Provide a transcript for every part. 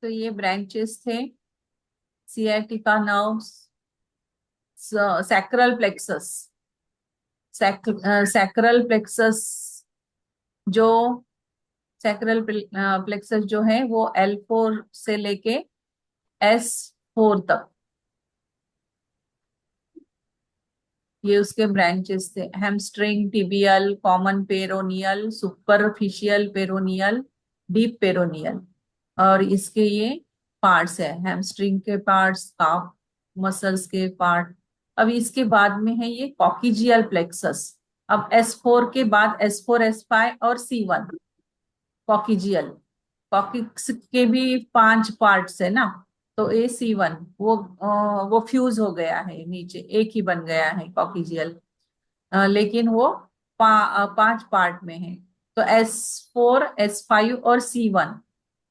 तो ये ब्रांचेस थे sciatica nerves, sacral plexus. Sacral plexus जो सैक्रल प्लेक्सस जो है वो L4 से लेके S4 तक, ये उसके ब्रांचेस थे। Hamstring, tibial, common peroneal, superficial peroneal, deep peroneal. और इसके ये पार्ट्स है, हैमस्ट्रिंग के पार्ट्स, काफ मसल्स के पार्ट। अब इसके बाद में है ये कॉकिजियल प्लेक्सस। अब S4 के बाद S4, S5 और C1 कॉकिजियल। कॉकिक्स के भी 5 पार्ट्स है ना, तो AC1 वो फ्यूज हो गया है, नीचे एक ही बन गया है कॉकिजियल। लेकिन वो 5 पार्ट में है। तो S4, S5 और C1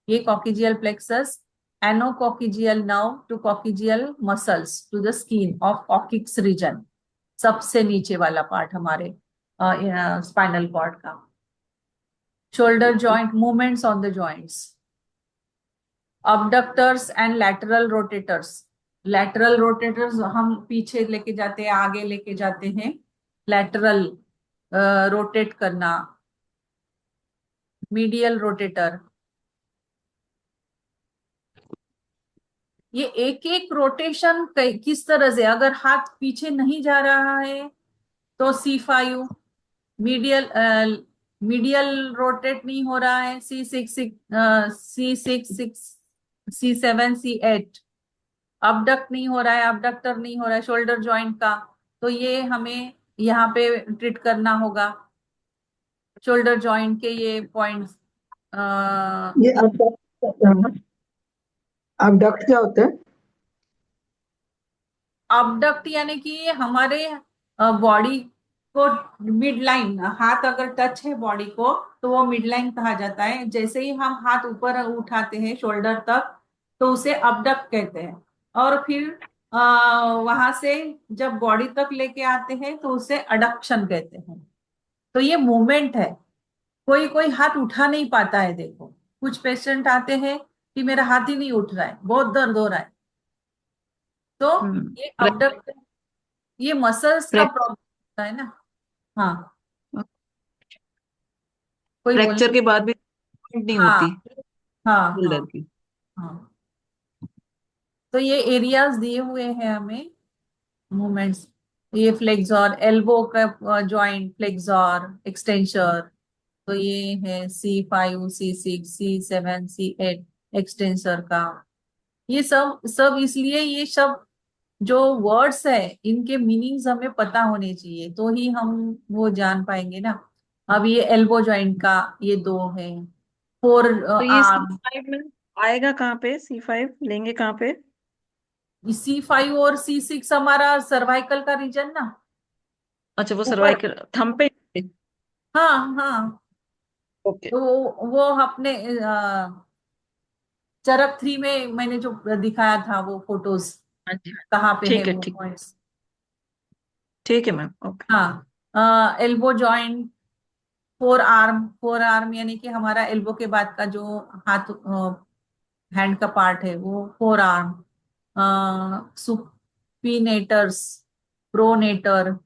ये coccygeal plexus, anococcygeal nerve to coccygeal muscles to the skin of coccyx region, सबसे नीचे वाला पार्ट हमारे स्पाइनल कॉर्ड का। Shoulder joint, movements on the joints, abductors and lateral rotators. Lateral rotators हम पीछे लेके जाते हैं, आगे लेके जाते हैं। लैटरल रोटेट करना, मीडियल रोटेटर। ये एक एक रोटेशन किस तरह से, अगर हाथ पीछे नहीं जा रहा है तो C5, मीडियल मीडियल रोटेट नहीं हो रहा है C6, C6, C7, C8, abduct नहीं हो रहा है, अबडक्टर नहीं हो रहा है शोल्डर जॉइंट का, तो ये हमें यहाँ पे ट्रीट करना होगा। शोल्डर जॉइंट के ये पॉइंट्स। ये abduct क्या होता है? अबडक्ट यानी कि ये हमारे बॉडी को मिड लाइन, हाथ अगर टच है बॉडी को तो वो मिड लाइन कहा जाता है। जैसे ही हम हाथ ऊपर उठाते हैं शोल्डर तक तो उसे अबडक्ट कहते हैं। और फिर वहां से जब बॉडी तक लेके आते हैं तो उसे अडक्शन कहते हैं। तो ये मूवमेंट है। कोई कोई हाथ उठा नहीं पाता है, देखो कुछ पेशेंट आते हैं कि मेरा हाथ ही नहीं उठ रहा है, बहुत दर्द हो रहा है। तो हम्म। ये अबडक्ट, ये मसल्स का प्रॉब्लम होता है ना। हाँ, कोई बोल। फ्रैक्चर के बाद भी नहीं हाँ होती हाँ हाँ शोल्डर की? हाँ। तो ये एरियाज दिए हुए हैं हमें, मूवमेंट्स। ये फ्लेक्सर, एल्बो का जॉइंट, फ्लेक्सर एक्सटेंसर। तो ये है C5, C6, C7, C8 extensor का। ये सब सब इसलिए ये सब जो वर्ड्स है इनके मीनिंग्स हमें पता होने चाहिए तो ही हम वो जान पाएंगे ना। अब ये एल्बो जॉइंट का ये दो है, फोर तो ये सी आर्म। फाइव में आएगा कहाँ पे? C5 लेंगे कहाँ पे? C5 और C6 हमारा सर्वाइकल का रीजन ना, अच्छा, वो ऊपर। सर्वाइकल थंब पे। हाँ हाँ। ओके। तो वो अपने चरक 3 में मैंने जो दिखाया था वो फोटोज, हाँ जी। कहाँ पे है ठीक है, वो ठीक। पॉइंट्स। ठीक है मैम, ओके। हाँ, एल्बो जॉइंट, फोर आर्म यानी कि हमारा एल्बो के बाद का जो हाथ, हैंड का पार्ट है वो forearm. Supinators, pronator,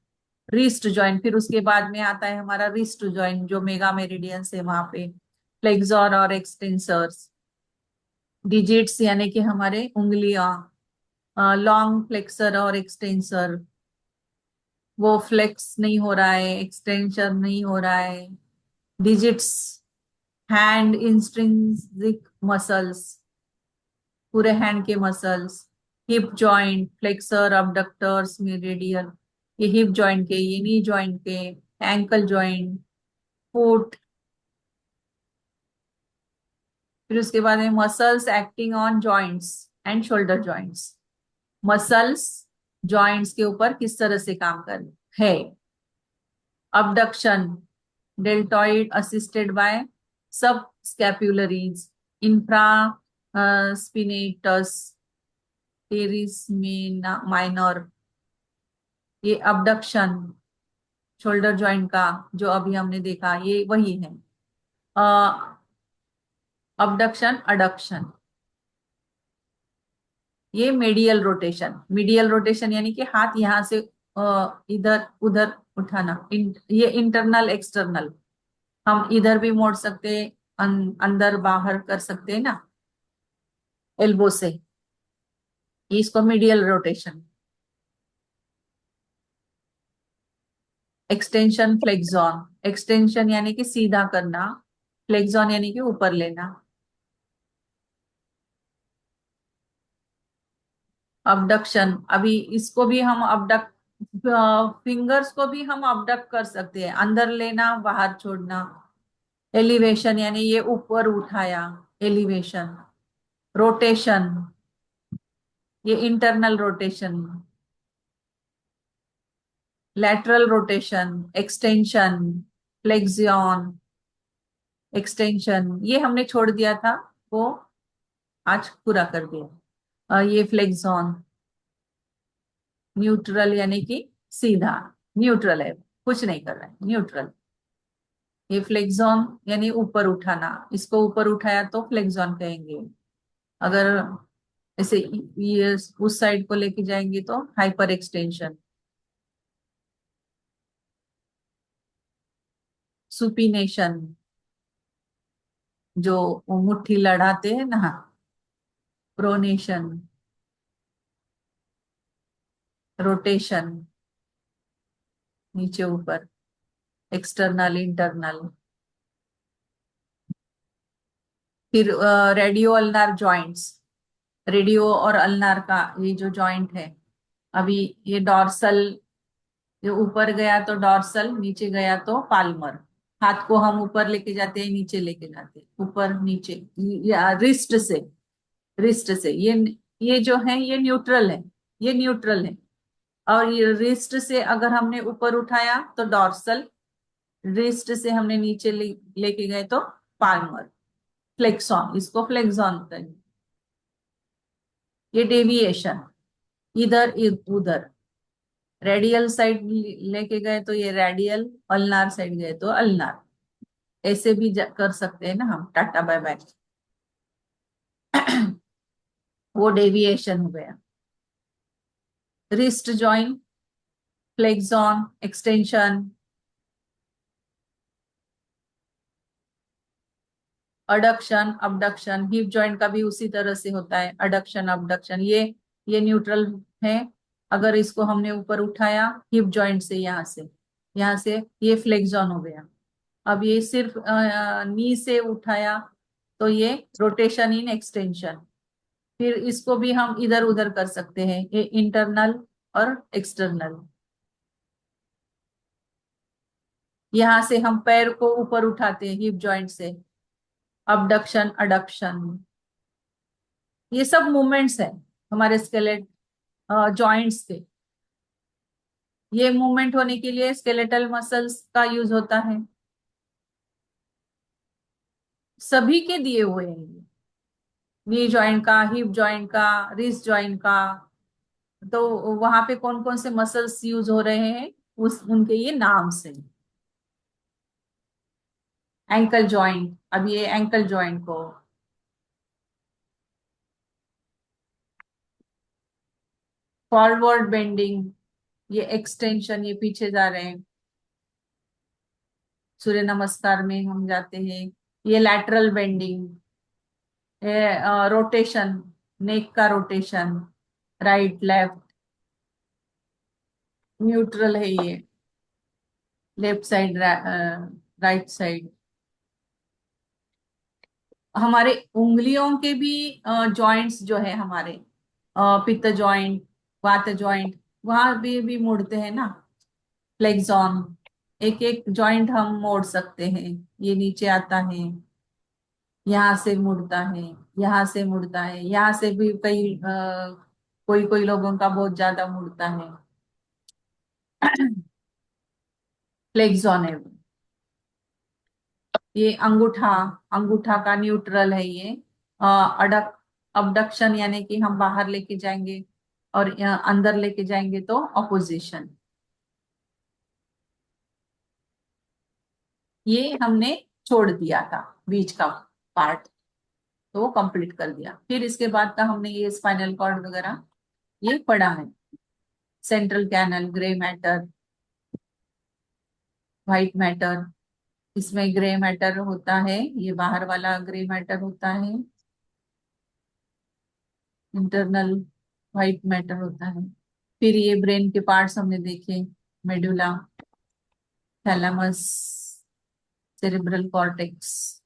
wrist joint. फिर उसके बाद में आता है हमारा रिस्ट जॉइंट जो मेगा मेरिडियन है वहां पे, फ्लेक्सर और एक्सटेंसर्स। डिजिट्स यानी कि हमारे उंगलियां, लॉन्ग फ्लेक्सर और एक्सटेंसर, वो फ्लेक्स नहीं हो रहा है, एक्सटेंशन नहीं हो रहा है। डिजिट्स, हैंड इंस्ट्रिंसिक मसल्स, पूरे हैंड के muscles. Hip joint, flexor, abductors, medial, ये हिप जॉइंट के, ये नी जॉइंट के, एंकल जॉइंट, फुट। फिर उसके बाद में muscles acting on joints and shoulder joints. Muscles joints के ऊपर किस तरह से काम कर है। अबडक्शन, डेल्टॉइड असिस्टेड बाय सब स्कैपुलरीज, इंफ्रा स्पिनेटस, टेरिस माइनर। ये अबडक्शन शोल्डर जॉइंट का जो अभी हमने देखा ये वही है। Abduction, adduction. ये मीडियल रोटेशन। मीडियल रोटेशन यानी कि हाथ यहाँ से इधर उधर उठाना। ये इंटरनल एक्सटर्नल, हम इधर भी मोड़ सकते हैं, अंदर बाहर कर सकते हैं ना एल्बो से। इसको medial rotation. Extension Flexon. Extension यानी कि सीधा करना, फ्लेक्सॉन यानी कि ऊपर लेना। अबडक्शन, अभी इसको भी हम अबडक्ट, फिंगर्स को भी हम अबडक्ट कर सकते हैं, अंदर लेना बाहर छोड़ना। एलिवेशन यानी ये ऊपर उठाया, एलिवेशन। रोटेशन, ये internal rotation. Lateral rotation, extension, flexion, extension, ये हमने छोड़ दिया था, वो आज पूरा कर दिया। ये फ्लेक्सॉन। न्यूट्रल यानी कि सीधा, न्यूट्रल है, कुछ नहीं कर रहा है, न्यूट्रल। ये फ्लेक्सॉन यानी ऊपर उठाना, इसको ऊपर उठाया तो फ्लेक्सॉन कहेंगे। अगर ऐसे ये उस साइड को लेके जाएंगे तो हाइपर एक्सटेंशन। सुपिनेशन, जो वो मुट्ठी लड़ाते हैं ना। प्रोनेशन। रोटेशन, नीचे ऊपर, एक्सटर्नल इंटरनल। फिर रेडियो अल्नार जॉइंट्स। रेडियो और अल्नार का ये जो जॉइंट है, अभी ये डॉर्सल, जो ऊपर गया तो डॉर्सल, नीचे गया तो पाल्मर। हाथ को हम ऊपर लेके जाते हैं, नीचे लेके जाते हैं, ऊपर नीचे, या रिस्ट से, रिस्ट से। ये जो है ये न्यूट्रल है, ये न्यूट्रल है। और ये रिस्ट से अगर हमने ऊपर उठाया तो डॉर्सल, रिस्ट से हमने नीचे लेके गए तो पाल्मर। फ्लेक्सॉन, इसको फ्लेक्सॉन कहेंगे। ये डेविएशन, इधर उधर। रेडियल साइड लेके गए तो ये रेडियल, अल्नार साइड गए तो अल्नार। ऐसे भी कर सकते हैं ना हम, टाटा बाय बाय। वो डेविएशन हो गया। Wrist joint, Flexon, extension. Adduction, abduction, hip joint का भी उसी तरह से होता है, अडक्शन अबडक्शन। ये न्यूट्रल है। अगर इसको हमने ऊपर उठाया हिप जॉइंट से, यहाँ से ये फ्लेक्सॉन हो गया। अब ये सिर्फ नी से उठाया तो ये रोटेशन इन एक्सटेंशन। फिर इसको भी हम इधर उधर कर सकते हैं, ये इंटरनल और एक्सटर्नल। यहाँ से हम पैर को ऊपर उठाते हैं हिप जॉइंट से, अबडक्शन अडक्शन। ये सब मूवमेंट्स है हमारे स्केलेट जॉइंट्स के। ये मूवमेंट होने के लिए स्केलेटल मसल्स का यूज होता है, सभी के दिए हुए हैं ये। नी जॉइंट का, हिप जॉइंट का, रिस्ट जॉइंट का। तो वहां पे कौन कौन से मसल्स यूज हो रहे हैं, उस उनके ये नाम से। एंकल जॉइंट, अब ये एंकल जॉइंट को। फॉरवर्ड बेंडिंग, ये एक्सटेंशन, ये पीछे जा रहे हैं, सूर्य नमस्कार में हम जाते हैं। ये लैटरल बेंडिंग, ये रोटेशन, नेक का रोटेशन, राइट लेफ्ट। न्यूट्रल है ये, लेफ्ट साइड राइट साइड। हमारे उंगलियों के भी जॉइंट्स जो है हमारे, पित्त जॉइंट, वात जॉइंट, वहां भी मुड़ते हैं ना, फ्लेक्सॉन। एक एक जॉइंट हम मोड़ सकते हैं। ये नीचे आता है, यहाँ से मुड़ता है, यहाँ से मुड़ता है, यहाँ से भी कई कोई कोई लोगों का बहुत ज्यादा मुड़ता है। फ्लेक्सॉन है वो। ये अंगूठा, अंगूठा का न्यूट्रल है ये। अडक अबडक्शन यानी कि हम बाहर लेके जाएंगे, और अंदर लेके जाएंगे तो ऑपोजिशन। ये हमने छोड़ दिया था बीच का पार्ट। तो वो कंप्लीट कर दिया। फिर इसके बाद का हमने ये स्पाइनल कॉर्ड वगैरह ये पढ़ा है। Central canal, grey matter, white matter. इसमें ग्रे मैटर होता है, ये बाहर वाला ग्रे मैटर होता है, इंटरनल व्हाइट मैटर होता है। फिर ये ब्रेन के पार्ट्स हमने देखे, medulla, thalamus, cerebral cortex,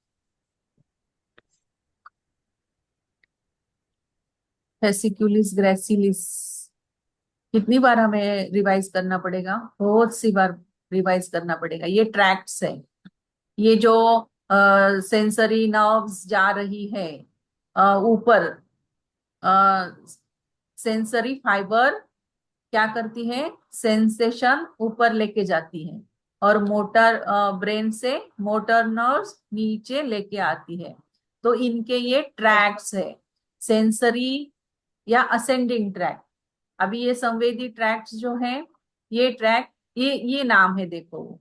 fasciculus gracilis. कितनी बार हमें रिवाइज करना पड़ेगा? बहुत सी बार रिवाइज करना पड़ेगा। ये ट्रैक्ट्स है, ये जो सेंसरी नर्व्स जा रही है ऊपर, सेंसरी फाइबर क्या करती है, सेंसेशन ऊपर लेके जाती है, और मोटर ब्रेन से मोटर नर्व्स नीचे लेके आती है। तो इनके ये ट्रैक्ट्स है, सेंसरी या असेंडिंग ट्रैक। अभी ये संवेदी ट्रैक्ट्स जो है, ये ट्रैक, ये नाम है देखो।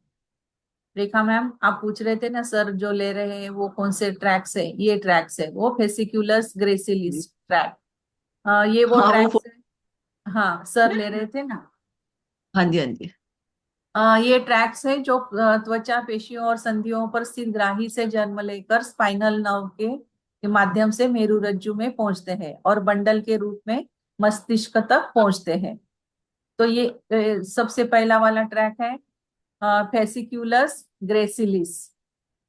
रेखा मैम, आप पूछ रहे थे ना सर जो ले रहे हैं वो कौन से ट्रैक्स है, ये ट्रैक्स है वो फेसिकुलस ग्रेसिलिस ट्रैक। ये वो हाँ वो ट्रैक्स है। हाँ सर ले रहे थे ना। हाँ जी, हाँ जी। ये ट्रैक्स है जो त्वचा, पेशियों और संधियों पर स्थित ग्राही से जन्म लेकर स्पाइनल नर्व के माध्यम से मेरुरज्जु में पहुंचते हैं और बंडल के रूप में मस्तिष्क तक पहुंचते हैं। तो ये सबसे पहला वाला ट्रैक है फेसिक्यूलस ग्रेसिलिस।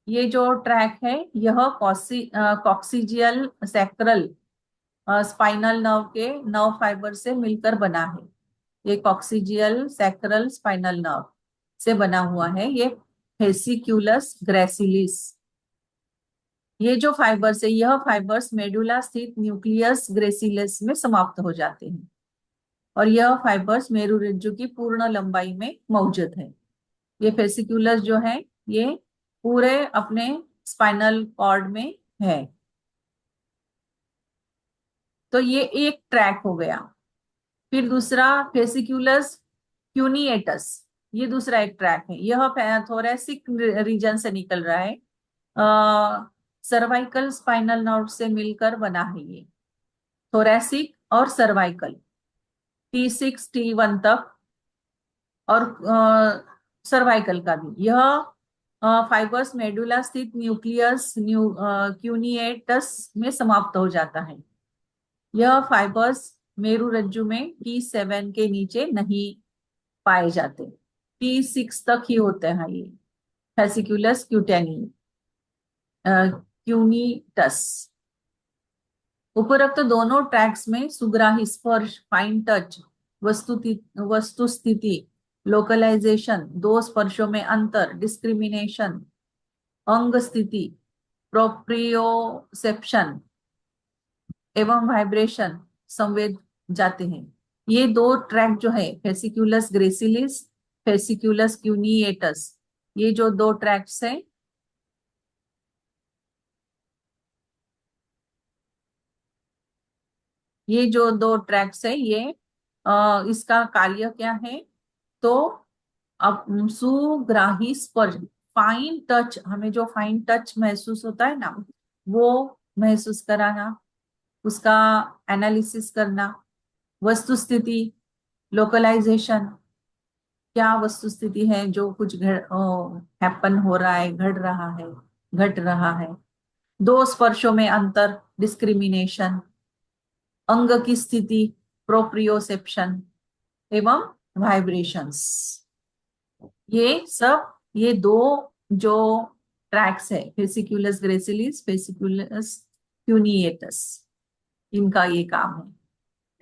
ये जो ट्रैक है यह कॉक्सिजियल सैक्रल स्पाइनल नर्व के नर्व फाइबर से मिलकर बना है। ये कॉक्सिजियल सैक्रल स्पाइनल नर्व से बना हुआ है ये फेसिक्यूलस ग्रेसिलिस। ये जो फाइबर्स है, यह फाइबर्स मेडुला स्थित न्यूक्लियस ग्रेसिलिस में समाप्त हो जाते हैं, और यह फाइबर्स मेरुरज्जु की पूर्ण लंबाई में मौजूद है। ये फेसिकुलस जो है ये पूरे अपने स्पाइनल कॉर्ड में है। तो ये एक ट्रैक हो गया। फिर दूसरा फेसिकुलस क्यूनिएटस, ये दूसरा एक ट्रैक है। यह थोरेसिक रीजन से निकल रहा है, सर्वाइकल स्पाइनल नर्व से मिलकर बना है ये। थोरेसिक और सर्वाइकल, T6 T1 तक, और सर्वाइकल का भी। यह फाइबर्स मेडुला स्थित न्यूक्लियस क्यूनिएटस में समाप्त हो जाता है। यह फाइबर्स मेरुरज्जु में T7 के नीचे नहीं पाए जाते, T6 तक ही होते हैं ये फेसिकुलस क्यूटेनी क्यूनिटस। उपरोक्त दोनों ट्रैक्स में सुग्राही, स्पर्श, फाइन टच, वस्तु स्थिति, लोकलाइजेशन, दो स्पर्शों में अंतर, डिस्क्रिमिनेशन, अंग स्थिति, प्रोप्रियोसेप्शन एवं वाइब्रेशन संवेद जाते हैं। ये दो ट्रैक जो है फेसिकुलस ग्रेसिलिस, फेसिकुलस क्यूनिएटस, ये जो दो ट्रैक्स हैं, ये जो दो ट्रैक्स है ये इसका कार्य क्या है? तो अब सुग्राही स्पर्श, फाइन टच, हमें जो फाइन टच महसूस होता है ना, वो महसूस कराना, उसका एनालिसिस करना, वस्तु स्थिति, लोकलाइजेशन, क्या वस्तु स्थिति है जो कुछ हैपन हो रहा है, घट रहा है, घट रहा है, दो स्पर्शों में अंतर, डिस्क्रिमिनेशन, अंग की स्थिति, प्रोप्रियोसेप्शन एवं वाइब्रेशंस। ये सब, ये दो जो ट्रैक्स है फेसिकुलस ग्रेसिलिस, फेसिकुलस क्यूनिएटस, इनका ये काम है।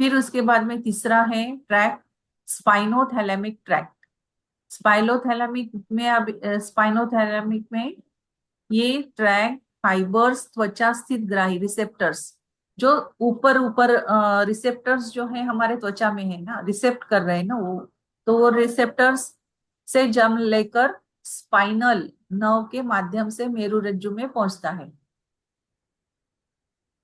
फिर उसके बाद में तीसरा है ट्रैक स्पाइनोथैलेमिक ट्रैक्ट। स्पाइलोथैलेमिक में, अब स्पाइनोथैलेमिक में ये ट्रैक फाइबर्स त्वचा स्थित ग्राही रिसेप्टर्स, जो ऊपर ऊपर रिसेप्टर्स जो है हमारे त्वचा में है ना, रिसेप्ट कर रहे हैं ना वो, तो वो रिसेप्टर्स से जन्म लेकर स्पाइनल नर्व के माध्यम से मेरुरज्जु में पहुंचता है।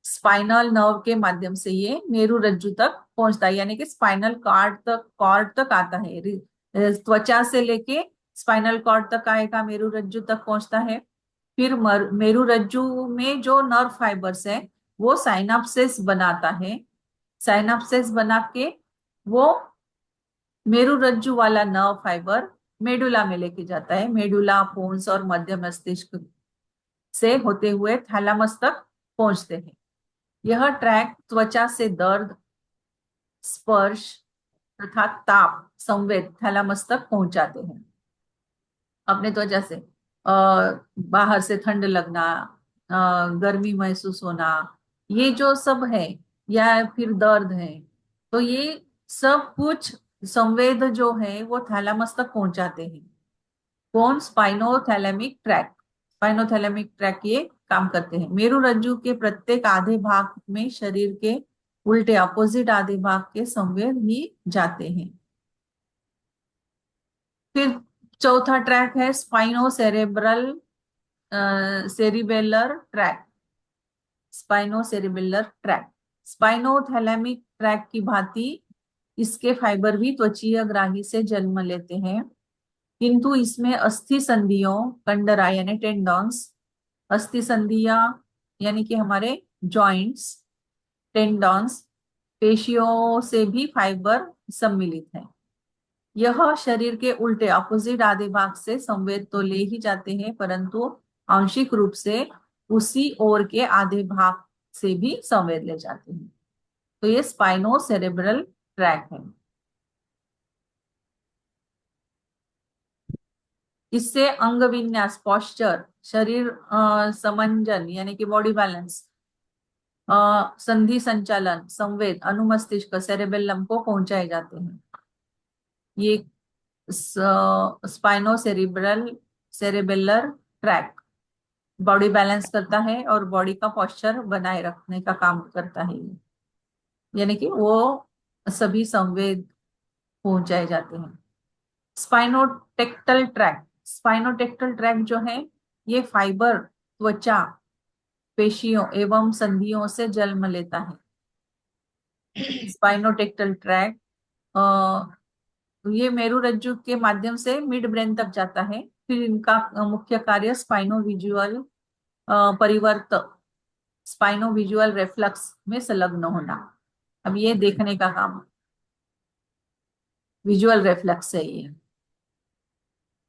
स्पाइनल नर्व के माध्यम से ये मेरुरज्जु तक पहुंचता है, यानी कि स्पाइनल कॉर्ड तक आता है। त्वचा से लेके स्पाइनल कॉर्ड तक आएगा, मेरुरज्जु तक पहुंचता है। फिर मेरुरज्जु में जो नर्व फाइबर्स है वो साइनाप्सेस बनाता है। साइनाप्सेस बना के वो मेरुरज्जु वाला नर्व फाइबर मेडुला में लेके जाता है। मेडुला, पोन्स और मध्य मस्तिष्क से होते हुए थैलामस तक पहुंचते हैं। यह ट्रैक त्वचा से दर्द, स्पर्श तथा ताप संवेद थैलामस तक पहुंचाते हैं। अपने त्वचा से बाहर से ठंड लगना, गर्मी महसूस होना, ये जो सब है, या फिर दर्द है, तो ये सब कुछ संवेद जो है वो थैलामस तक पहुंचाते हैं। कौन? Spinothalamic track. स्पाइनोथैलेमिक ट्रैक ये काम करते हैं। मेरुरज्जु के प्रत्येक आधे भाग में शरीर के उल्टे अपोजिट आधे भाग के संवेद भी जाते हैं। फिर चौथा ट्रैक है स्पाइनो cerebral cerebellar track. स्पाइनो cerebellar track spinothalamic track की भांति इसके फाइबर भी त्वचीय ग्राही से जन्म लेते हैं, किंतु इसमें अस्थि संधियों, कंडरा यानी टेंडॉन्स, अस्थि संधियां यानी कि हमारे जॉइंट्स, टेंडॉन्स, पेशियों से भी फाइबर सम्मिलित है। यह शरीर के उल्टे अपोजिट आधे भाग से संवेद तो ले ही जाते हैं, परंतु आंशिक रूप से उसी ओर के आधे भाग से भी संवेद ले जाते हैं। तो ये स्पाइनो सेरेब्रल ट्रैक है। इससे अंग विन्यास, पॉस्चर, शरीर समंजन यानी कि बॉडी बैलेंस, संधि संचालन, संवेद अनुमस्तिष्क सेरेबेलम को पहुंचाए जाते हैं। ये spino cerebral cerebellar tract body balance करता है और बॉडी का पॉस्चर बनाए रखने का काम करता है। यानी कि वो सभी संवेद पहुंचाए जाते हैं। Spinotectal track. स्पाइनोटेक्टल ट्रैक जो है ये फाइबर त्वचा, पेशियों एवं संधियों से जन्म लेता है। स्पाइनोटेक्टल ट्रैक ये मेरुरज्जु के माध्यम से मिड ब्रेन तक जाता है। फिर इनका मुख्य कार्य स्पाइनो विजुअल परिवर्त, स्पाइनो विजुअल रेफ्लक्स में संलग्न होना। अब ये देखने का काम विजुअल रेफ्लेक्स है। ये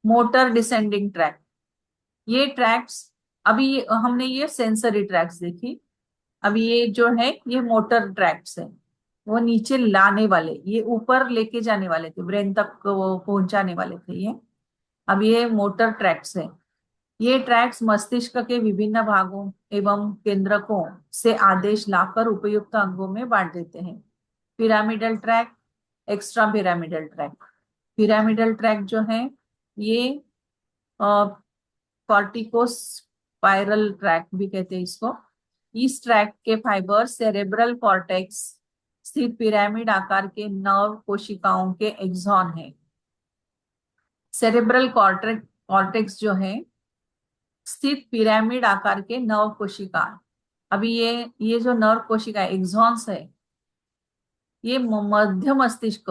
मोटर डिसेंडिंग ट्रैक, ये ट्रैक्स अभी हमने ये सेंसरी ट्रैक्स देखी, अभी ये जो है ये मोटर ट्रैक्स है। वो नीचे लाने वाले, ये ऊपर लेके जाने वाले थे, ब्रेन तक वो पहुंचाने वाले थे ये। अब ये मोटर ट्रैक्स है। ये ट्रैक्स मस्तिष्क के विभिन्न भागों एवं केंद्रकों से आदेश लाकर उपयुक्त अंगों में बांट देते हैं। Pyramidal track, extra pyramidal track. Pyramidal track जो है ये कॉर्टिकोस्पाइरल ट्रैक भी कहते हैं इसको। इस ट्रैक के फाइबर सेरेब्रल कॉर्टेक्स स्थित पिरामिड आकार के नर्व कोशिकाओं के एक्सॉन है। सेरेब्रल कॉर्टेक्स जो है स्थित पिरामिड आकार के नर्व कोशिका। अभी ये जो नर्व कोशिका एक्सॉन्स है ये मध्य मस्तिष्क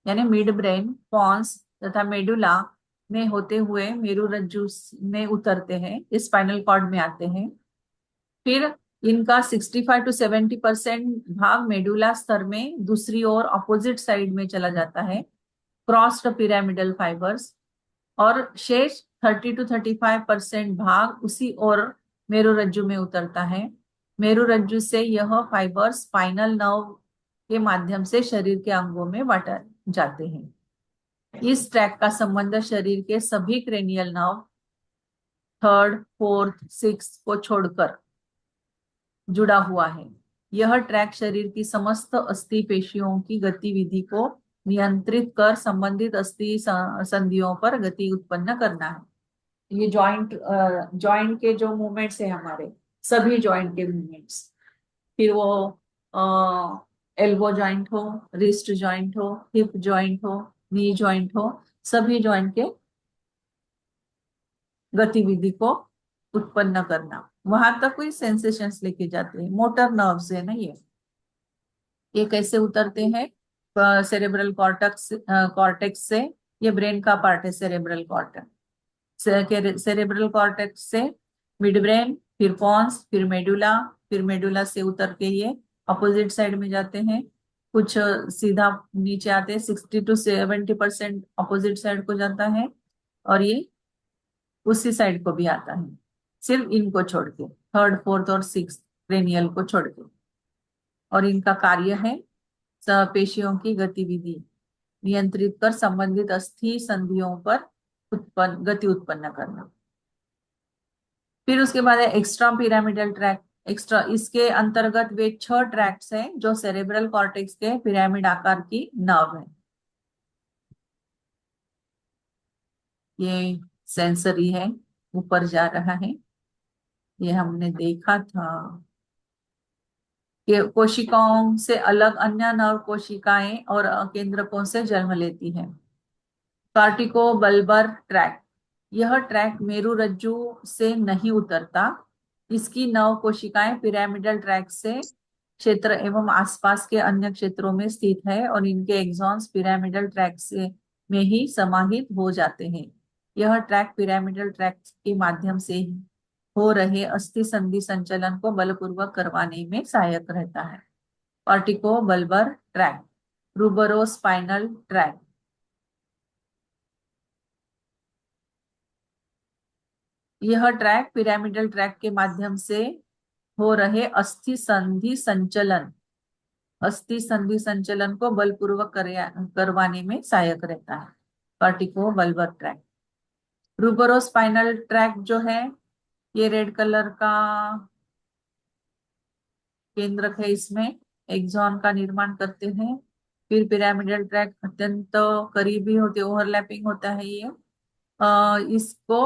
यानी मिड ब्रेन, पॉन्स तथा मेडुला में होते हुए मेरुरज्जु में उतरते हैं, इस स्पाइनल कॉर्ड में आते हैं। फिर इनका 65 to 70% भाग मेडुला स्तर में दूसरी ओर अपोजिट साइड में चला जाता है, क्रॉस्ड पिरामिडल फाइबर्स, और शेष 30 to 35% भाग उसी ओर मेरुरज्जु में उतरता है। मेरुरज्जु से यह फाइबर स्पाइनल नर्व के माध्यम से शरीर के अंगों में बांटे जाते हैं। इस ट्रैक का संबंध शरीर के सभी cranial nerve third, fourth, six को छोड़कर जुड़ा हुआ है। यह ट्रैक शरीर की समस्त अस्थि पेशियों की गतिविधि को नियंत्रित कर संबंधित अस्थि संधियों पर गति उत्पन्न करना है। ये जॉइंट के जो मूवमेंट्स है हमारे, सभी जॉइंट के मूवमेंट्स, फिर वो एल्बो जॉइंट हो, रिस्ट जॉइंट हो, हिप जॉइंट हो, नी जॉइंट हो, सभी जॉइंट के गतिविधि को उत्पन्न करना, वहां तक कोई सेंसेशंस लेके जाते हैं। मोटर नर्व्स है ना ये कैसे उतरते हैं? सेरेब्रल कॉर्टेक्स से, ये ब्रेन का पार्ट है सेरेब्रल कॉर्टेक्स। सेरेब्रल कॉर्टेक्स से मिड ब्रेन, फिर पॉन्स, फिर मेडुला, फिर मेडुला से उतर के ये अपोजिट साइड में जाते हैं, कुछ सीधा नीचे आते हैं, 60 to 70% अपोजिट साइड को जाता है, और ये उसी साइड को भी आता है, सिर्फ इनको छोड़ के, थर्ड फोर्थ और सिक्स क्रेनियल को छोड़ के। और इनका कार्य है पेशियों की गतिविधि नियंत्रित कर संबंधित अस्थि संधियों पर गति उत्पन्न करना। फिर उसके बाद है एक्स्ट्रा पिरामिडल ट्रैक। एक्स्ट्रा, इसके अंतर्गत वे 6 ट्रैक्ट्स हैं जो सेरेब्रल कॉर्टेक्स के पिरामिड आकार की नर्व है। ये सेंसरी है, ऊपर जा रहा है, ये हमने देखा था कि कोशिकाओं से अलग अन्य नर्व कोशिकाएं और केंद्रकों से जन्म लेती है। कार्टिको बल्बर ट्रैक, यह ट्रैक मेरुरज्जु से नहीं उतरता। इसकी नव कोशिकाएं पिरामिडल ट्रैक से क्षेत्र एवं आसपास के अन्य क्षेत्रों में स्थित है और इनके एक्सॉन्स पिरामिडल ट्रैक से में ही समाहित हो जाते हैं। यह ट्रैक पिरामिडल ट्रैक के माध्यम से हो रहे अस्थि संधि संचलन को बलपूर्वक करवाने में सहायक रहता है। कार्टिको बल्बर ट्रैक, रूबरोस्पाइनल ट्रैक, यह ट्रैक पिरामिडल ट्रैक के माध्यम से हो रहे अस्थि संधि संचलन को बलपूर्वक करवाने में सहायक रहता है। कार्टिको बल्बर ट्रैक। रूबरोस्पाइनल ट्रैक जो है, ये रेड कलर का केंद्रक है, इसमें एक्सॉन का निर्माण करते हैं। फिर पिरामिडल ट्रैक अत्यंत करीबी होते, ओवरलैपिंग होता है ये। इसको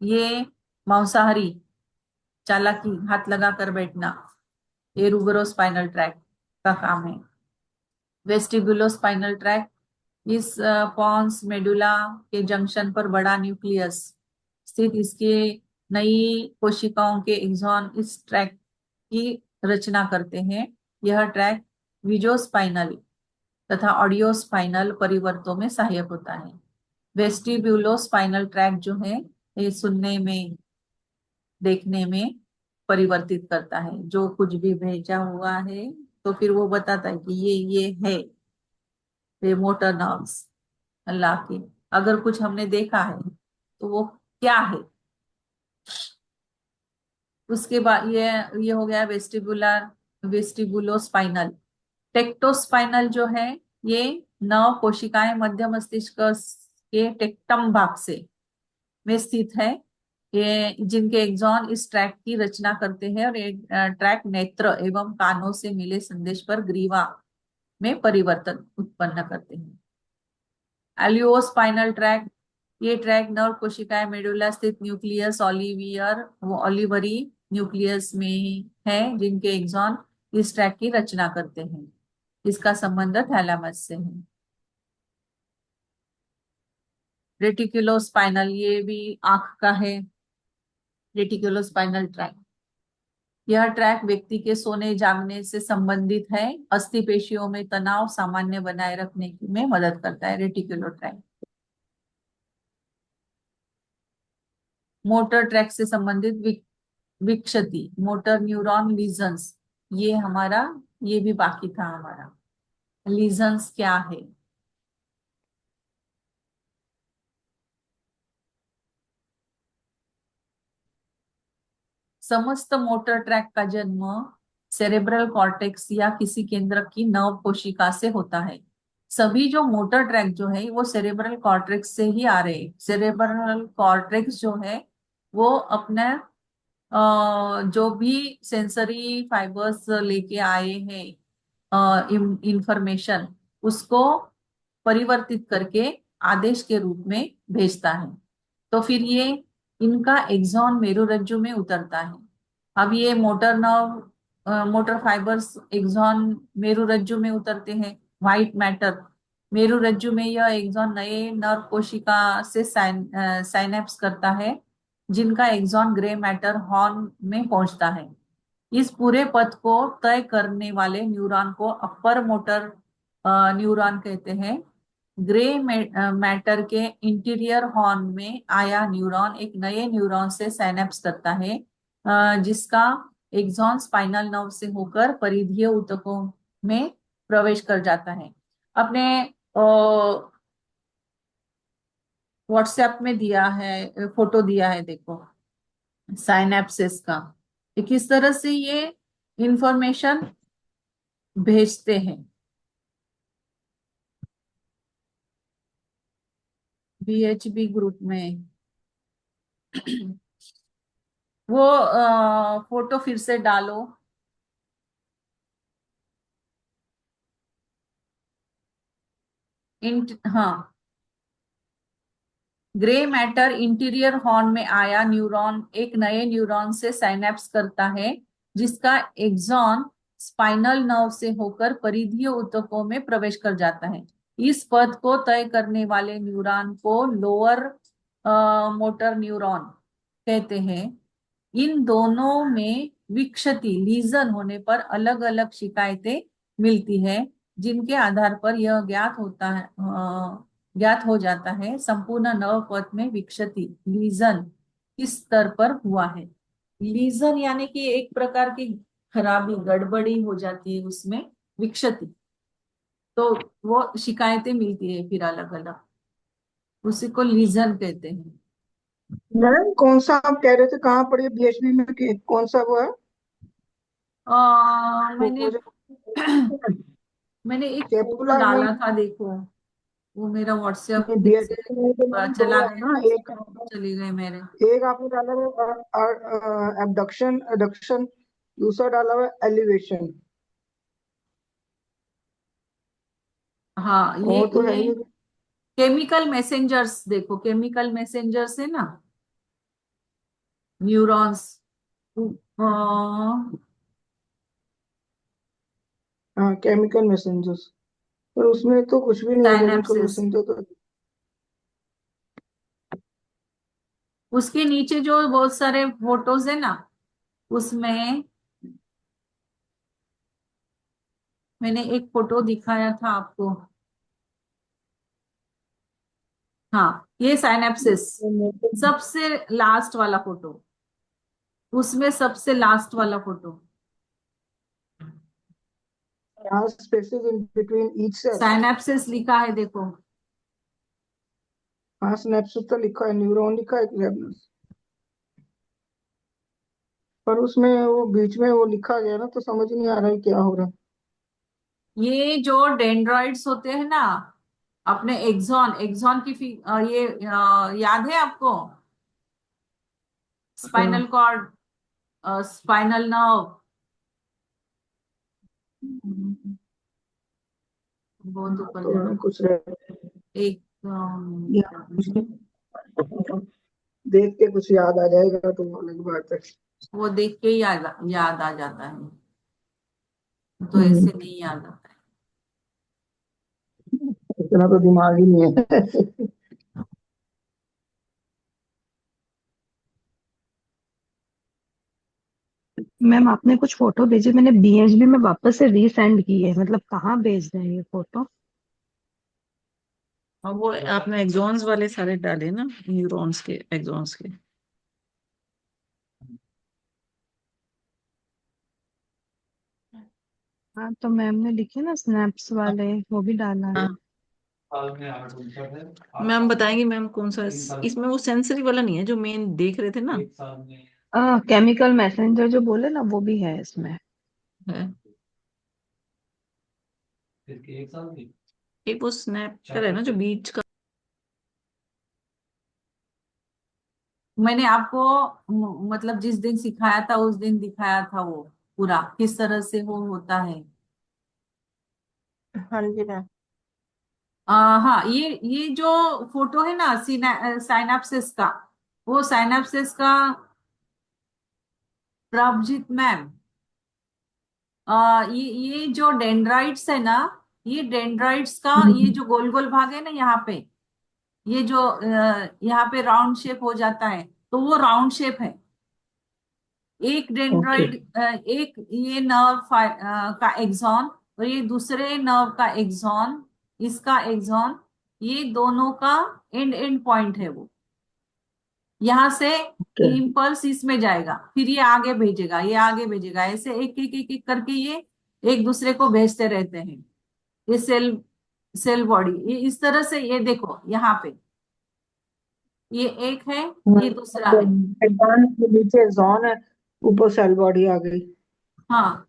ये मांसाहारी चालाकी, हाथ लगा कर बैठना, ये रूबरोस्पाइनल ट्रैक का काम है। वेस्टिबुलोस्पाइनल ट्रैक, इस पॉन्स मेडुला के जंक्शन पर बड़ा न्यूक्लियस स्थित इसके नई कोशिकाओं के एक्सॉन इस ट्रैक की रचना करते हैं। यह ट्रैक विजोस्पाइनल तथा ऑडियोस्पाइनल परिवर्तों में सहायक होता है। वेस्टिब्यूलोस्पाइनल ट्रैक जो है, ये सुनने में, देखने में परिवर्तित करता है, जो कुछ भी भेजा हुआ है तो फिर वो बताता है कि ये है, ये मोटर नर्व्स अल्लाह की। अगर कुछ हमने देखा है तो वो क्या है। उसके बाद ये हो गया वेस्टिबुलोस्पाइनल। टेक्टोस्पाइनल जो है, ये नव कोशिकाएं मध्य मस्तिष्क के टेक्टम भाग से में स्थित है, ये जिनके एक्सॉन इस ट्रैक की रचना करते हैं, और ये ट्रैक नेत्र एवं कानों से मिले संदेश पर ग्रीवा में परिवर्तन उत्पन्न करते हैं। एलियोस्पाइनल ट्रैक, ये ट्रैक नर्व कोशिकाएं मेडुला स्थित न्यूक्लियस ओलिवरी न्यूक्लियस में है, जिनके एक्सॉन इस ट्रैक की रचना करते हैं। इसका संबंध थैलेमस से है। रेटिकुलोस्पाइनल, ये भी आंख का है। रेटिकुलोस्पाइनल ट्रैक, यह ट्रैक व्यक्ति के सोने जागने से संबंधित है। अस्थि पेशियों में तनाव सामान्य बनाए रखने में मदद करता है रेटिकुलर ट्रैक। मोटर ट्रैक से संबंधित विक्षति, मोटर न्यूरॉन लीजन्स, ये हमारा, ये भी बाकी था हमारा। लीजन्स क्या है? समस्त मोटर ट्रैक का जन्म सेरेब्रल कॉर्टेक्स या किसी केंद्र की नव कोशिका से होता है। सभी जो मोटर ट्रैक जो है वो सेरेब्रल कॉर्टेक्स से ही आ रहे हैं। सेरेब्रल कॉर्टेक्स जो है वो अपने जो भी सेंसरी फाइबर्स लेके आए हैं इंफॉर्मेशन, उसको परिवर्तित करके आदेश के रूप में भेजता है। तो फिर ये इनका एक्सॉन मेरुरज्जु में उतरता है। अब ये मोटर फाइबर्स एक्सॉन मेरुरज्जु में उतरते हैं। व्हाइट मैटर मेरुरज्जु में, यह एक्सॉन नए नर्व कोशिका से साइनेप्स करता है, जिनका एक्सॉन ग्रे मैटर हॉर्न में पहुंचता है। इस पूरे पथ को तय करने वाले न्यूरॉन को अपर मोटर न्यूरॉन कहते हैं। मैटर के इंटीरियर हॉर्न में आया न्यूरॉन एक नए न्यूरॉन से साइनेप्स करता है, जिसका एक्सॉन स्पाइनल नर्व से होकर परिधीय ऊतकों में प्रवेश कर जाता है। अपने व्हाट्सएप में दिया है, फोटो दिया है देखो, साइनेप्सिस का। कि किस तरह से ये इंफॉर्मेशन भेजते हैं। बीएचबी ग्रुप में वो फोटो फिर से डालो। हाँ, ग्रे मैटर इंटीरियर हॉर्न में आया न्यूरॉन एक नए न्यूरॉन से साइनेप्स करता है, जिसका एक्सॉन स्पाइनल नर्व से होकर परिधीय ऊतकों में प्रवेश कर जाता है। इस पथ को तय करने वाले न्यूरॉन को लोअर मोटर न्यूरॉन कहते हैं। इन दोनों में विक्षति लीजन होने पर अलग अलग शिकायतें मिलती है, जिनके आधार पर यह ज्ञात हो जाता है संपूर्ण नव पथ में विक्षति लीजन किस स्तर पर हुआ है। लीजन यानी कि एक प्रकार की खराबी गड़बड़ी हो जाती है उसमें, विक्षति। तो वो शिकायतें मिलती है फिर अलग अलग, उसी को लीजन कहते हैं। मैम कौन सा आप कह रहे थे, कहाँ पढ़ी है बीएचबी में, कौन सा वो है? वो मैंने मुझे मैंने एक फोटो कैपुला में। डाला था देखो, वो मेरा व्हाट्सएप नहीं, फिर से बीएचबी में तो मैम दो चला है गया, ना। चले गए मेरे। एक आपने डाला हुआ एबडक्शन एडक्शन, दूसरा डाला हुआ एलिवेशन। हाँ, ये और तो है ये ही नहीं। केमिकल मैसेंजर्स देखो, केमिकल मैसेंजर्स है ना, न्यूरॉन्स, हाँ, केमिकल मैसेंजर्स। पर उसमें तो कुछ भी नहीं है केमिकल साइनेप्सिस। मैसेंजर तो। उसके नीचे जो बहुत सारे फोटोज है ना, उसमें मैंने एक फोटो दिखाया था आपको। हाँ, ये साइनेप्सिस, सबसे लास्ट वाला फोटो, उसमें सबसे लास्ट वाला photo. Spaces in between each cell. Synapsis लिखा है देखो। हाँ, स्नैप्स तो लिखा है, न्यूरॉन लिखा है, क्लेवनेस। पर उसमें वो बीच में वो लिखा गया ना, तो समझ नहीं आ रहा है क्या हो रहा है। ये जो डेंड्रॉइड्स होते हैं ना, अपने एक्सॉन एक्सॉन की याद है आपको, हाँ। स्पाइनल कॉर्ड, स्पाइनल नर्व, बहुत ऊपर तो जाता है कुछ रह एक गया। देख के कुछ याद आ जाएगा तो वो अलग बात है। वो देख के ही याद आ जाता है, तो हम्म, ऐसे नहीं याद आता है। इतना तो दिमाग ही नहीं है। मैम आपने कुछ फोटो भेजे, मैंने बीएचबी में वापस से रीसेंड की है, मतलब कहाँ भेज रहे हैं ये फोटो? और वो आपने एक्सॉन्स वाले सारे डाले ना, न्यूरॉन्स के, एक्सॉन्स के। हाँ तो मैम ने लिखे ना स्नैप्स वाले, वो भी डाला है। हाँ, मैम बताएंगे मैम कौन सा इसमें वो सेंसरी वाला नहीं है जो मेन देख रहे थे ना, केमिकल मैसेंजर जो बोले ना, वो भी है इसमें। है एक वो स्नैप कर है ना जो बीच का। मैंने आपको मतलब जिस दिन सिखाया था उस दिन दिखाया था वो पूरा किस तरह से वो होता है। हाँ जी मैम। हाँ, ये जो फोटो है ना साइनेप्सिस का, वो साइनेप्सिस का, प्रभजीत मैम, ये जो डेंड्राइट्स है ना, ये डेंड्राइट्स का ये जो गोल गोल भाग है ना यहाँ पे, ये जो यहाँ पे राउंड शेप हो जाता है, तो वो राउंड शेप है। एक ओके। डेंड्राइड, एक ये नर्व का एक्सॉन, और ये दूसरे नर्व का एक्सॉन, इसका एक्सॉन, ये दोनों का एंड एंड पॉइंट है वो। यहाँ से ओके। इम्पल्स इसमें जाएगा, फिर ये आगे भेजेगा, ये आगे भेजेगा, ऐसे एक एक एक एक करके ये एक दूसरे को भेजते रहते हैं। ये सेल सेल बॉडी ये इस तरह से, ये देखो यहाँ पे ये एक है, ये दूसरा है। एडवांस के नीचे जोन है, ऊपर सेल बॉडी आ गई। हाँ,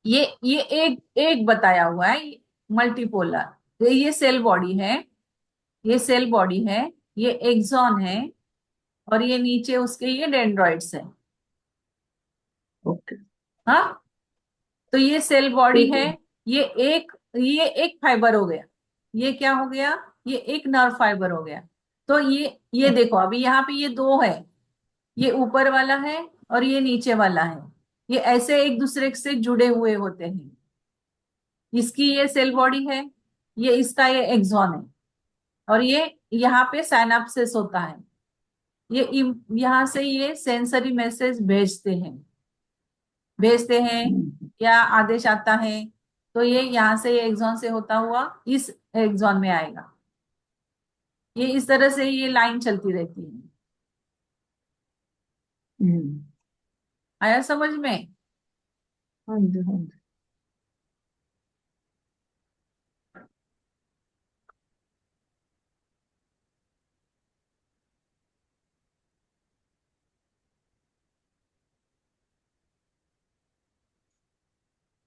ये एक एक बताया हुआ है मल्टीपोलर। तो ये सेल बॉडी है, ये सेल बॉडी है, ये एक्सॉन है, और ये नीचे उसके ये डेंड्रॉइड्स है। ओके। हाँ, तो ये सेल बॉडी ठीक है। है। ये एक फाइबर हो गया, ये क्या हो गया, ये एक नर्व फाइबर हो गया। तो ये देखो अभी यहाँ पे ये दो है, ये ऊपर वाला है और ये नीचे वाला है, ये ऐसे एक दूसरे से जुड़े हुए होते हैं। इसकी ये सेल बॉडी है, ये इसका ये एक्सॉन है, और ये यहाँ पे साइनाप्सिस होता है। यहाँ से ये सेंसरी मैसेज भेजते हैं या आदेश आता है, तो ये यहाँ से ये एक्सॉन से होता हुआ इस एक्सॉन में आएगा। ये इस तरह से ये लाइन चलती रहती है। हम्म। आया समझ में? हाँ जी, हाँ जी।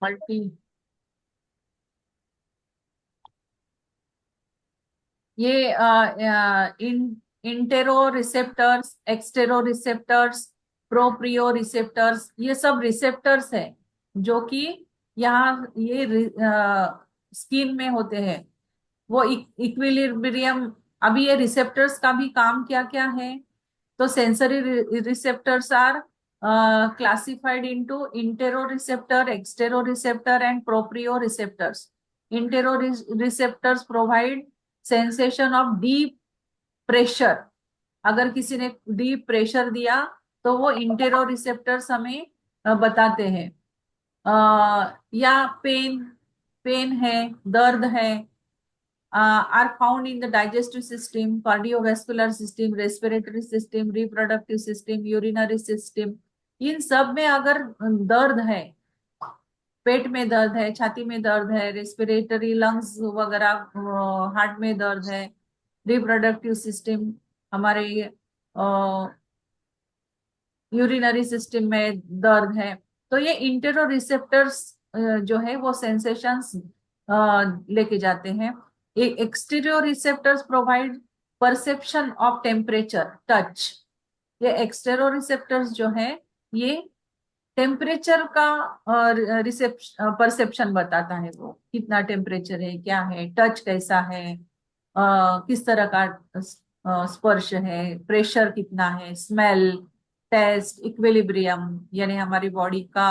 मल्टी ये intero receptors, एक्सटेरो receptors, proprio receptors, ये सब रिसेप्टर्स है जो कि यहाँ ये स्किन में होते हैं। वो इक्विलिब्रियम। अभी ये रिसेप्टर्स का भी काम क्या क्या है, तो sensory receptors are classified into interoreceptor, exteroreceptor and proprioreceptors. Interoreceptors provide sensation of deep pressure। अगर किसी ने डीप प्रेशर दिया तो वो इंटेरोरिसेप्टर्स हमें बताते हैं। या पेन पेन है, दर्द है, are found in the digestive system, cardiovascular system, respiratory system, reproductive system, urinary system। इन सब में अगर दर्द है, पेट में दर्द है, छाती में दर्द है, रेस्पिरेटरी लंग्स वगैरह, हार्ट में दर्द है, रिप्रोडक्टिव सिस्टम, हमारे यूरिनरी सिस्टम में दर्द है, तो ये इंटेरो रिसेप्टर्स जो है वो सेंसेशंस लेके जाते हैं। Exterior receptors provide perception of temperature, touch. ये एक्सटेरो रिसेप्टर्स जो है ये टेम्परेचर का परसेप्शन बताता है, वो कितना टेम्परेचर है, क्या है, टच कैसा है, किस तरह का स्पर्श है, प्रेशर कितना है, स्मेल, टेस्ट, इक्विलिब्रियम, यानी हमारी बॉडी का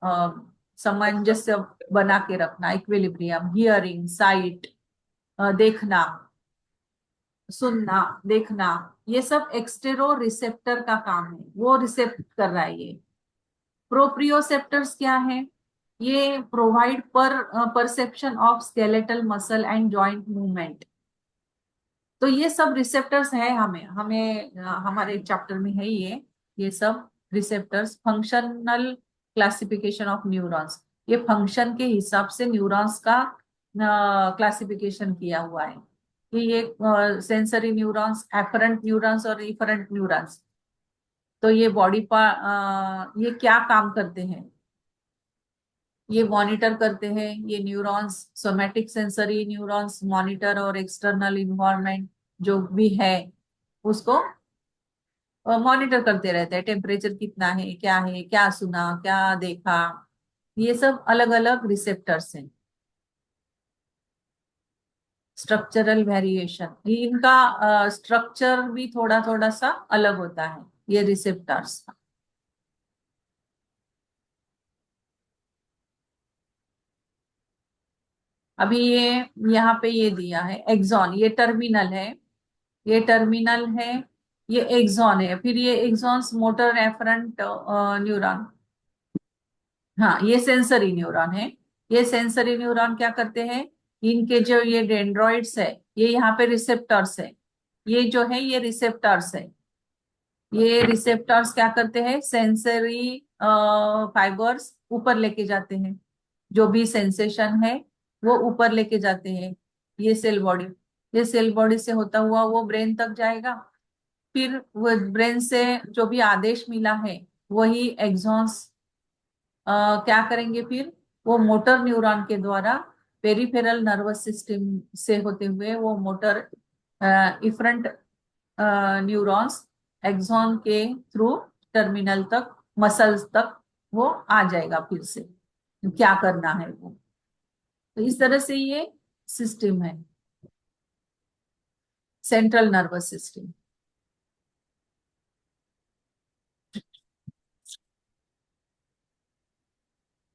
अ, सामंजस्य बना के रखना, इक्विलिब्रियम, हियरिंग, साइट, देखना, सुनना, देखना, ये सब एक्सटेरो रिसेप्टर का काम है, वो रिसेप्ट कर रहा है ये। प्रोप्रियोसेप्टर्स क्या है, ये provide perception of skeletal muscle and joint movement. तो ये सब रिसेप्टर्स है, हमारे चैप्टर में है ये सब receptors. Functional classification of neurons, ये फंक्शन के हिसाब से न्यूरॉन्स का क्लासिफिकेशन किया हुआ है कि ये सेंसरी न्यूरॉन्स, एफरेंट न्यूरॉन्स और इफरेंट न्यूरॉन्स। तो ये ये क्या काम करते हैं, ये मॉनिटर करते हैं, ये neurons, somatic sensory neurons monitor और एक्सटर्नल इन्वायरमेंट जो भी है उसको मॉनिटर करते रहते हैं। टेम्परेचर कितना है, क्या सुना, क्या देखा, ये सब अलग अलग रिसेप्टर्स हैं। स्ट्रक्चरल वेरिएशन, इनका स्ट्रक्चर भी थोड़ा थोड़ा सा अलग होता है ये रिसेप्टर्स। अभी ये यहाँ पे ये दिया है एक्सॉन, ये टर्मिनल है, ये टर्मिनल है, ये एक्सॉन है, फिर ये एक्सॉन्स मोटर एफरेंट न्यूरॉन। हाँ, ये सेंसरी न्यूरॉन है। ये सेंसरी न्यूरॉन क्या करते हैं, इनके जो ये डेंड्रॉइड्स है, ये यहाँ पे रिसेप्टर्स है, ये जो है ये रिसेप्टर्स है। ये रिसेप्टर्स क्या करते हैं, सेंसरी फाइबर्स ऊपर लेके जाते हैं, जो भी सेंसेशन है वो ऊपर लेके जाते हैं। ये सेल बॉडी, ये सेल बॉडी से होता हुआ वो ब्रेन तक जाएगा। फिर वो ब्रेन से जो भी आदेश मिला है वही एक्सॉन्स क्या करेंगे, फिर वो मोटर न्यूरॉन के द्वारा पेरिफेरल नर्वस सिस्टम से होते हुए वो मोटर इफरेंट न्यूरॉन्स एक्सॉन के थ्रू टर्मिनल तक, मसल्स तक वो आ जाएगा। फिर से क्या करना है वो, तो इस तरह से ये सिस्टम है, central nervous system.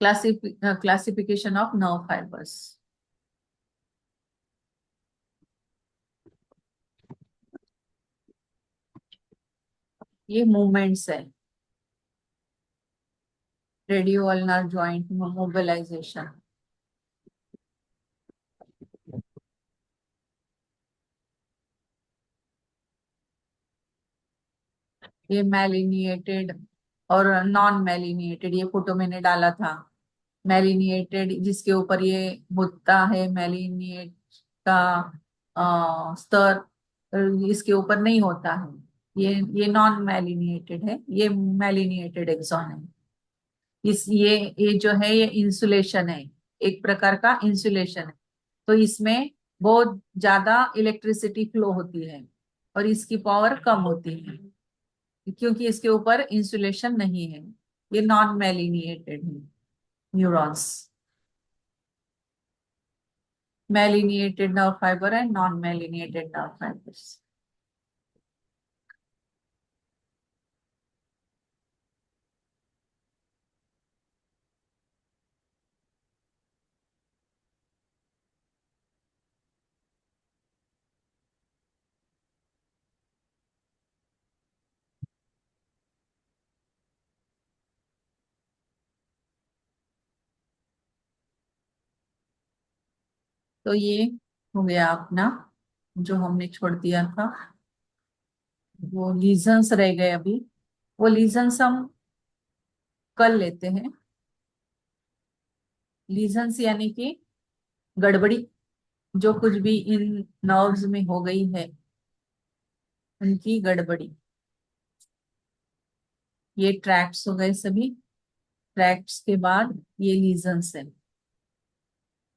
Classification of nerve fibres. ये मूवमेंट्स है, रेडियो अल्नर जॉइंट मोबिलाइजेशन। ये मैलिनिएटेड और नॉन मैलिनिएटेड, ये फोटो मैंने डाला था। मैलिनिएटेड जिसके ऊपर ये होता है, मैलिनिएट का स्तर इसके ऊपर नहीं होता है, ये नॉन मैलिनिएटेड है, ये मैलिनिएटेड एक्सॉन है। इस ये जो है ये इंसुलेशन है, एक प्रकार का इंसुलेशन है। तो इसमें बहुत ज्यादा इलेक्ट्रिसिटी फ्लो होती है और इसकी पावर कम होती है क्योंकि इसके ऊपर इंसुलेशन नहीं है। ये नॉन मैलिनिएटेड है neurons. Myelinated nerve fibre and non myelinated nerve fibres. तो ये हो गया अपना जो हमने छोड़ दिया था, वो लीजन्स रह गए अभी। वो लीजन्स हम कल लेते हैं। लीजन्स यानी कि गड़बड़ी जो कुछ भी इन नर्व्स में हो गई है, उनकी गड़बड़ी। ये ट्रैक्ट्स हो गए सभी। ट्रैक्ट्स के बाद ये लीजन्स है।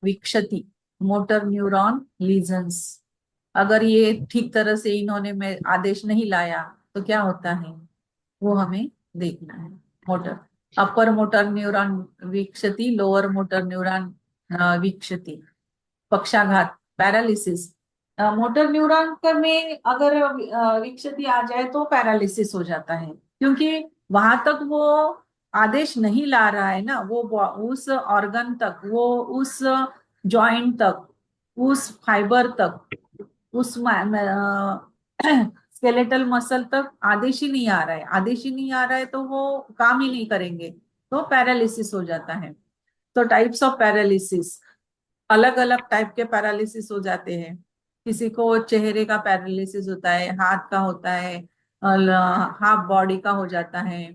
विक्षति, मोटर न्यूरॉन लीजन्स। अगर ये ठीक तरह से इन्होंने में आदेश नहीं लाया तो क्या होता है वो हमें देखना है। मोटर, अपर मोटर न्यूरॉन विक्षति, लोअर मोटर न्यूरॉन विक्षति, पक्षाघात, पैरालिसिस। मोटर न्यूरॉन का में अगर विक्षति आ जाए तो पैरालिसिस हो जाता है क्योंकि वहां तक वो आदेश नहीं ला रहा है ना, वो उस ऑर्गन तक, वो उस जॉइंट तक, उस फाइबर तक, उस स्केलेटल मसल तक आदेश ही नहीं आ रहा है। आदेश ही नहीं आ रहा है तो वो काम ही नहीं करेंगे, तो पैरालिसिस हो जाता है। तो टाइप्स ऑफ पैरालिसिस, अलग अलग टाइप के पैरालिसिस हो जाते हैं। किसी को चेहरे का पैरालिसिस होता है, हाथ का होता है, हाफ बॉडी का हो जाता है।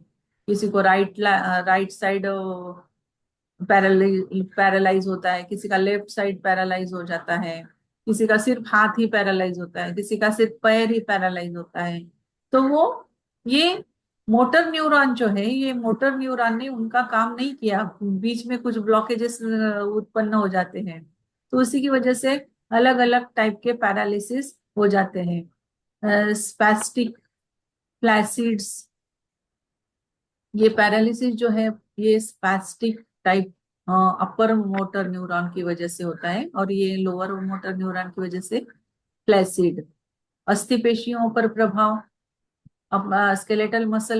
किसी को राइट साइड पैरालाइज होता है, किसी का लेफ्ट साइड पैरालाइज हो जाता है, किसी का सिर्फ हाथ ही पैरालाइज होता है, किसी का सिर्फ पैर ही पैरालाइज होता है। तो वो ये मोटर न्यूरॉन जो है, ये मोटर न्यूरॉन ने उनका काम नहीं किया, बीच में कुछ ब्लॉकेजेस उत्पन्न हो जाते हैं। तो उसी की वजह से अलग अलग टाइप के पैरालिसिस हो जाते हैं। स्पैस्टिक फ्लैसिड्स, ये पैरालिसिस जो है ये स्पैस्टिक टाइप अपर मोटर न्यूरॉन की वजह से होता है और ये लोअर मोटर न्यूरॉन की वजह से फ्लैसिड। अस्थि पेशियों पर प्रभाव, अब स्केलेटल मसल